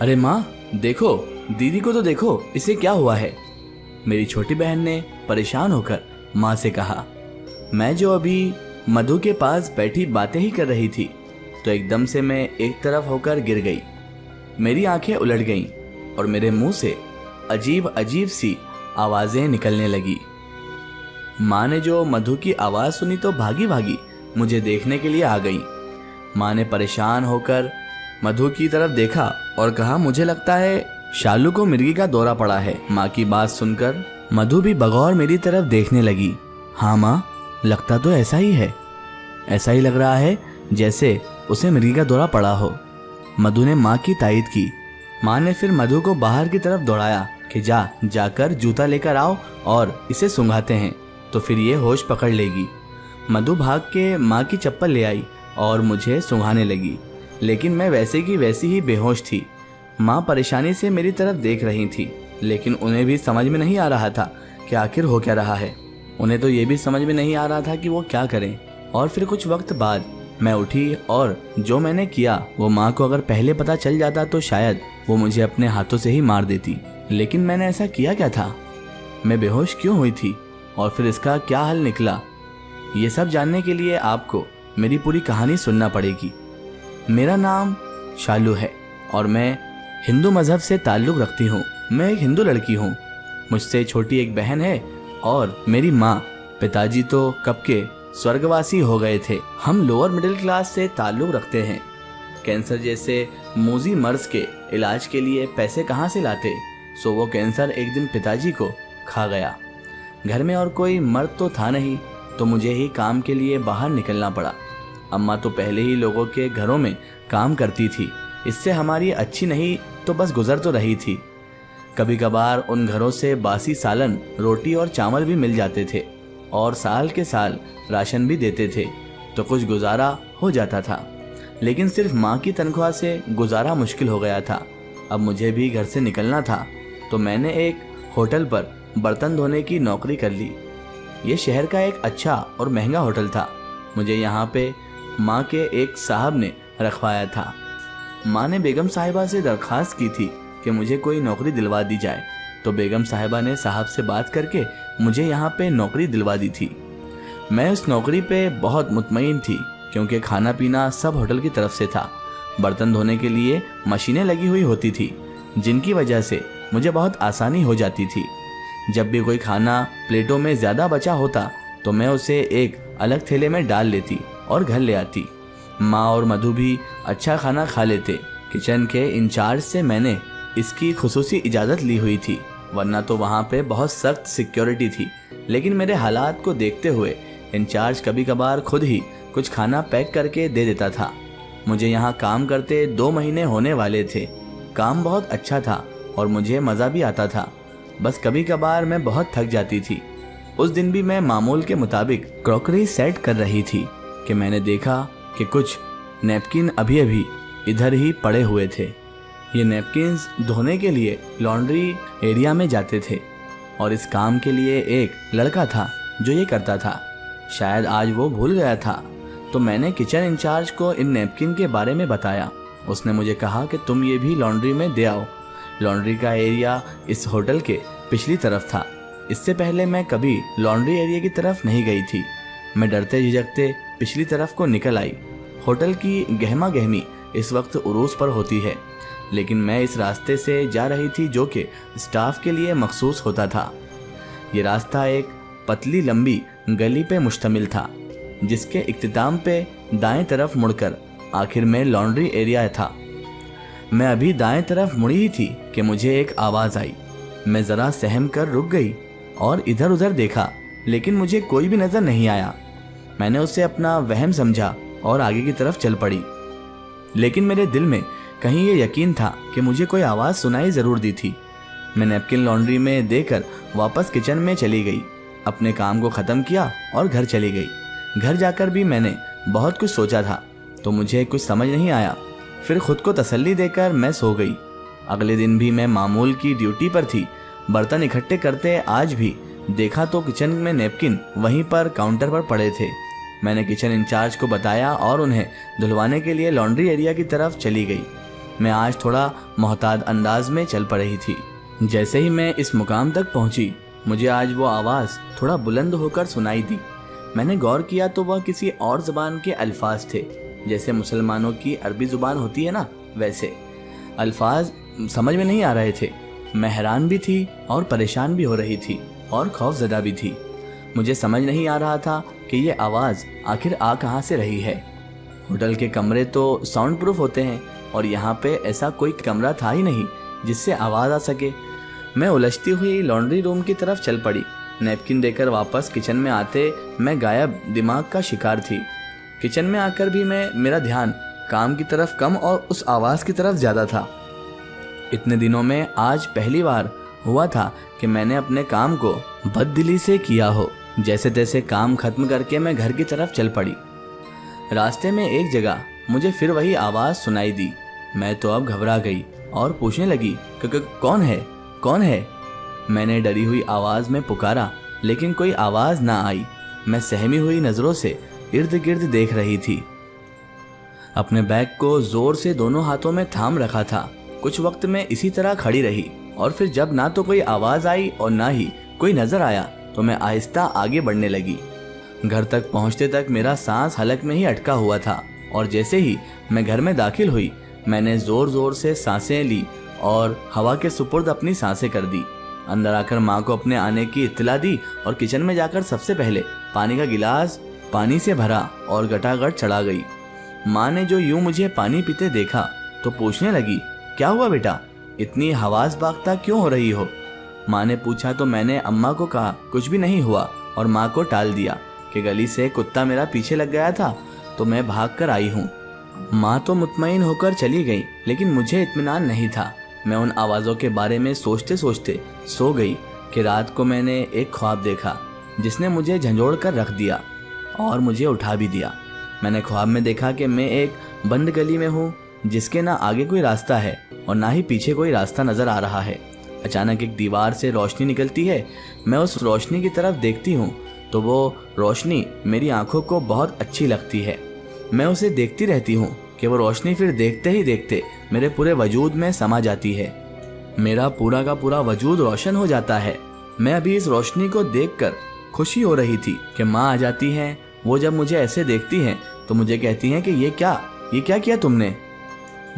अरे माँ, देखो, दीदी को तो देखो, इसे क्या हुआ है। मेरी छोटी बहन ने परेशान होकर माँ से कहा। मैं जो अभी मधु के पास बैठी बातें ही कर रही थी तो एकदम से मैं एक तरफ होकर गिर गई। मेरी आंखें उलट गईं और मेरे मुंह से अजीब अजीब सी आवाजें निकलने लगी। माँ ने जो मधु की आवाज सुनी तो भागी भागी मुझे देखने के लिए आ गई। माँ ने परेशान होकर मधु की तरफ देखा और कहा, मुझे लगता है शालू को मिर्गी का दौरा पड़ा है। माँ की बात सुनकर मधु भी बगौर मेरी तरफ देखने लगी। हाँ माँ, लगता तो ऐसा ही है। ऐसा ही लग रहा है जैसे उसे मिर्गी का दौरा पड़ा हो। मधु ने माँ की तायीद की। माँ ने फिर मधु को बाहर की तरफ दौड़ाया कि जाकर जूता लेकर आओ और इसे सूंघाते हैं तो फिर ये होश पकड़ लेगी। मधु भाग के माँ की चप्पल ले आई और मुझे सूंघाने लगी, लेकिन मैं वैसे की वैसी ही बेहोश थी। माँ परेशानी से मेरी तरफ देख रही थी, लेकिन उन्हें भी समझ में नहीं आ रहा था कि आखिर हो क्या रहा है। उन्हें तो ये भी समझ में नहीं आ रहा था कि वो क्या करें। और फिर कुछ वक्त बाद मैं उठी और जो मैंने किया वो माँ को अगर पहले पता चल जाता तो शायद वो मुझे अपने हाथों से ही मार देती। लेकिन मैंने ऐसा किया क्या था? मैं बेहोश क्यों हुई थी और फिर इसका क्या हल निकला? ये सब जानने के लिए आपको मेरी पूरी कहानी सुनना पड़ेगी। मेरा नाम शालू है और मैं हिंदू मजहब से ताल्लुक़ रखती हूँ। मैं एक हिंदू लड़की हूँ। मुझसे छोटी एक बहन है और मेरी माँ। पिताजी तो कब के स्वर्गवासी हो गए थे। हम लोअर मिडिल क्लास से ताल्लुक़ रखते हैं। कैंसर जैसे मूजी मर्ज के इलाज के लिए पैसे कहाँ से लाते? सो वो कैंसर एक दिन पिताजी को खा गया। घर में और कोई मर्द तो था नहीं, तो मुझे ही काम के लिए बाहर निकलना पड़ा। अम्मा तो पहले ही लोगों के घरों में काम करती थी, इससे हमारी अच्छी नहीं तो बस गुजर तो रही थी। कभी कभार उन घरों से बासी सालन, रोटी और चावल भी मिल जाते थे और साल के साल राशन भी देते थे, तो कुछ गुजारा हो जाता था। लेकिन सिर्फ माँ की तनख्वाह से गुजारा मुश्किल हो गया था। अब मुझे भी घर से निकलना था, तो मैंने एक होटल पर बर्तन धोने की नौकरी कर ली। ये शहर का एक अच्छा और महंगा होटल था। मुझे यहाँ पे माँ के एक साहब ने रखवाया था। माँ ने बेगम साहिबा से दरख्वास्त की थी कि मुझे कोई नौकरी दिलवा दी जाए, तो बेगम साहिबा ने साहब से बात करके मुझे यहाँ पे नौकरी दिलवा दी थी। मैं उस नौकरी पे बहुत मुतमईन थी, क्योंकि खाना पीना सब होटल की तरफ से था। बर्तन धोने के लिए मशीनें लगी हुई होती थी, जिनकी वजह से मुझे बहुत आसानी हो जाती थी। जब भी कोई खाना प्लेटों में ज़्यादा बचा होता तो मैं उसे एक अलग थैले में डाल लेती और घर ले आती। माँ और मधु भी अच्छा खाना खा लेते। किचन के इंचार्ज से मैंने इसकी खुसूसी इजाज़त ली हुई थी, वरना तो वहाँ पे बहुत सख्त सिक्योरिटी थी। लेकिन मेरे हालात को देखते हुए इंचार्ज कभी कभार खुद ही कुछ खाना पैक करके दे देता था। मुझे यहाँ काम करते 2 महीने होने वाले थे। काम बहुत अच्छा था और मुझे मज़ा भी आता था, बस कभी कभार मैं बहुत थक जाती थी। उस दिन भी मैं मामूल के मुताबिक क्रॉकरी सेट कर रही थी कि मैंने देखा कि कुछ नैपकिन अभी अभी इधर ही पड़े हुए थे। ये नैपकिन्स धोने के लिए लॉन्ड्री एरिया में जाते थे और इस काम के लिए एक लड़का था जो ये करता था। शायद आज वो भूल गया था, तो मैंने किचन इंचार्ज को इन नैपकिन के बारे में बताया। उसने मुझे कहा कि तुम ये भी लॉन्ड्री में दे आओ। लॉन्ड्री का एरिया इस होटल के पिछली तरफ था। इससे पहले मैं कभी लॉन्ड्री एरिया की तरफ नहीं गई थी। मैं डरते झिझकते पिछली तरफ को निकल आई। होटल की गहमा गहमी इस वक्त उरूस पर होती है, लेकिन मैं इस रास्ते से जा रही थी जो कि स्टाफ के लिए मखसूस होता था। ये रास्ता एक पतली लंबी गली पे मुश्तमिल था, जिसके इख्तिताम पे दाएं तरफ मुड़कर आखिर में लॉन्ड्री एरिया था। मैं अभी दाएं तरफ मुड़ी ही थी कि मुझे एक आवाज़ आई। मैं ज़रा सहम कर रुक गई और इधर उधर देखा, लेकिन मुझे कोई भी नज़र नहीं आया। मैंने उसे अपना वहम समझा और आगे की तरफ चल पड़ी। लेकिन मेरे दिल में कहीं ये यकीन था कि मुझे कोई आवाज़ सुनाई ज़रूर दी थी। मैं नैपकिन लॉन्ड्री में देकर वापस किचन में चली गई, अपने काम को ख़त्म किया और घर चली गई। घर जाकर भी मैंने बहुत कुछ सोचा था, तो मुझे कुछ समझ नहीं आया। फिर खुद को तसल्ली देकर मैं सो गई। अगले दिन भी मैं मामूल की ड्यूटी पर थी। बर्तन इकट्ठे करते आज भी देखा तो किचन में नैपकिन वहीं पर काउंटर पर पड़े थे। मैंने किचन इंचार्ज को बताया और उन्हें धुलवाने के लिए लॉन्ड्री एरिया की तरफ चली गई। मैं आज थोड़ा मोहताद अंदाज में चल पड़ रही थी। जैसे ही मैं इस मुकाम तक पहुंची, मुझे आज वो आवाज़ थोड़ा बुलंद होकर सुनाई दी। मैंने गौर किया तो वह किसी और ज़बान के अल्फाज थे, जैसे मुसलमानों की अरबी ज़ुबान होती है ना, वैसे अल्फाज समझ में नहीं आ रहे थे। मैं हैरान भी थी और परेशान भी हो रही थी और खौफजदा भी थी। मुझे समझ नहीं आ रहा था कि ये आवाज़ आखिर आ कहाँ से रही है। होटल के कमरे तो साउंड प्रूफ होते हैं और यहाँ पे ऐसा कोई कमरा था ही नहीं जिससे आवाज़ आ सके। मैं उलझती हुई लॉन्ड्री रूम की तरफ चल पड़ी। नैपकिन देकर वापस किचन में आते मैं गायब दिमाग का शिकार थी। किचन में आकर भी मेरा ध्यान काम की तरफ कम और उस आवाज़ की तरफ ज़्यादा था। इतने दिनों में आज पहली बार हुआ था कि मैंने अपने काम को बददिली से किया हो। जैसे तैसे काम खत्म करके मैं घर की तरफ चल पड़ी। रास्ते में एक जगह मुझे फिर वही आवाज़ सुनाई दी। मैं तो अब घबरा गई और पूछने लगी कि कौन है, कौन है। मैंने डरी हुई आवाज़ में पुकारा, लेकिन कोई आवाज़ ना आई। मैं सहमी हुई नज़रों से इर्द गिर्द देख रही थी। अपने बैग को ज़ोर से दोनों हाथों में थाम रखा था। कुछ वक्त में इसी तरह खड़ी रही और फिर जब ना तो कोई आवाज़ आई और ना ही कोई नज़र आया तो मैं आहिस्ता आगे बढ़ने लगी। घर तक पहुंचते तक मेरा सांस हलक में ही अटका हुआ था और जैसे ही मैं घर में दाखिल हुई, मैंने ज़ोर ज़ोर से सांसें ली और हवा के सुपुर्द अपनी सांसें कर दी। अंदर आकर माँ को अपने आने की इत्तला दी और किचन में जाकर सबसे पहले पानी का गिलास पानी से भरा और गटागट चढ़ा गई। माँ ने जो यूं मुझे पानी पीते देखा तो पूछने लगी, क्या हुआ बेटा, इतनी हवास बागता क्यों हो रही हो। माँ ने पूछा तो मैंने अम्मा को कहा कुछ भी नहीं हुआ और माँ को टाल दिया कि गली से कुत्ता मेरा पीछे लग गया था तो मैं भाग कर आई हूँ। माँ तो मुतमईन होकर चली गई, लेकिन मुझे इत्मीनान नहीं था। मैं उन आवाज़ों के बारे में सोचते सोचते सो गई कि रात को मैंने एक ख्वाब देखा जिसने मुझे झंझोड़ कर रख दिया और मुझे उठा भी दिया। मैंने ख्वाब में देखा कि मैं एक बंद गली में हूँ जिसके ना आगे कोई रास्ता है और ना ही पीछे कोई रास्ता नज़र आ रहा है। अचानक एक दीवार से रोशनी निकलती है। मैं उस रोशनी की तरफ देखती हूँ तो वो रोशनी मेरी आंखों को बहुत अच्छी लगती है। मैं उसे देखती रहती हूँ कि वो रोशनी फिर देखते ही देखते मेरे पूरे वजूद में समा जाती है। मेरा पूरा का पूरा वजूद रोशन हो जाता है। मैं अभी इस रोशनी को देखकर खुशी हो रही थी कि माँ आ जाती हैं। वो जब मुझे ऐसे देखती हैं तो मुझे कहती हैं कि ये क्या किया तुमने।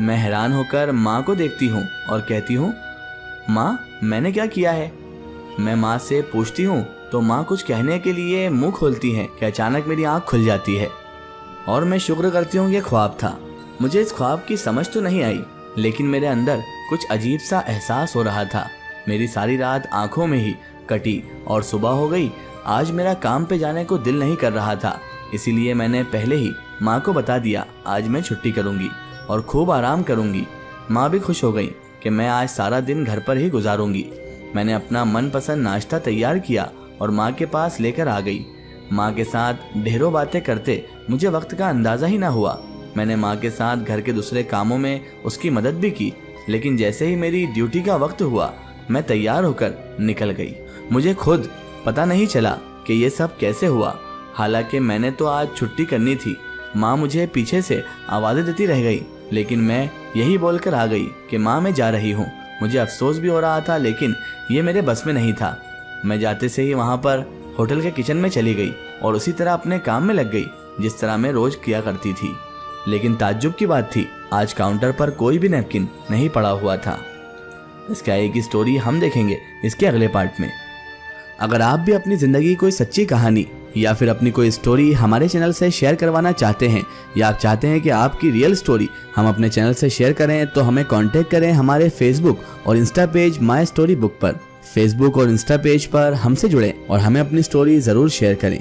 मैं हैरान होकर माँ को देखती हूँ और कहती हूँ, माँ मैंने क्या किया है। मैं माँ से पूछती हूँ तो माँ कुछ कहने के लिए मुंह खोलती हैं कि अचानक मेरी आँख खुल जाती है और मैं शुक्र करती हूँ ये ख्वाब था। मुझे इस ख्वाब की समझ तो नहीं आई, लेकिन मेरे अंदर कुछ अजीब सा एहसास हो रहा था। मेरी सारी रात आंखों में ही कटी और सुबह हो गई। आज मेरा काम पे जाने को दिल नहीं कर रहा था, इसीलिए मैंने पहले ही माँ को बता दिया आज मैं छुट्टी करूँगी और खूब आराम करूँगी। माँ भी खुश हो गई कि मैं आज सारा दिन घर पर ही गुजारूँगी। मैंने अपना मनपसंद नाश्ता तैयार किया और माँ के पास लेकर आ गई। माँ के साथ ढेरों बातें करते मुझे वक्त का अंदाज़ा ही ना हुआ। मैंने माँ के साथ घर के दूसरे कामों में उसकी मदद भी की, लेकिन जैसे ही मेरी ड्यूटी का वक्त हुआ मैं तैयार होकर निकल गई। मुझे खुद पता नहीं चला कि ये सब कैसे हुआ। हालांकि मैंने तो आज छुट्टी करनी थी। माँ मुझे पीछे से आवाज़ें देती रह गई, लेकिन मैं यही बोलकर आ गई कि माँ मैं जा रही हूँ। मुझे अफसोस भी हो रहा था, लेकिन ये मेरे बस में नहीं था। मैं जाते से ही वहाँ पर होटल के किचन में चली गई और उसी तरह अपने काम में लग गई जिस तरह मैं रोज़ किया करती थी। लेकिन ताज्जुब की बात थी, आज काउंटर पर कोई भी नैपकिन नहीं पड़ा हुआ था। इसके आगे की स्टोरी हम देखेंगे इसके अगले पार्ट में। अगर आप भी अपनी ज़िंदगी कोई सच्ची कहानी या फिर अपनी कोई स्टोरी हमारे चैनल से शेयर करवाना चाहते हैं या आप चाहते हैं कि आपकी रियल स्टोरी हम अपने चैनल से शेयर करें, तो हमें कांटेक्ट करें हमारे फेसबुक और Insta page my story book पर। फेसबुक और इंस्टा पेज पर हमसे जुड़ें और हमें अपनी स्टोरी ज़रूर शेयर करें।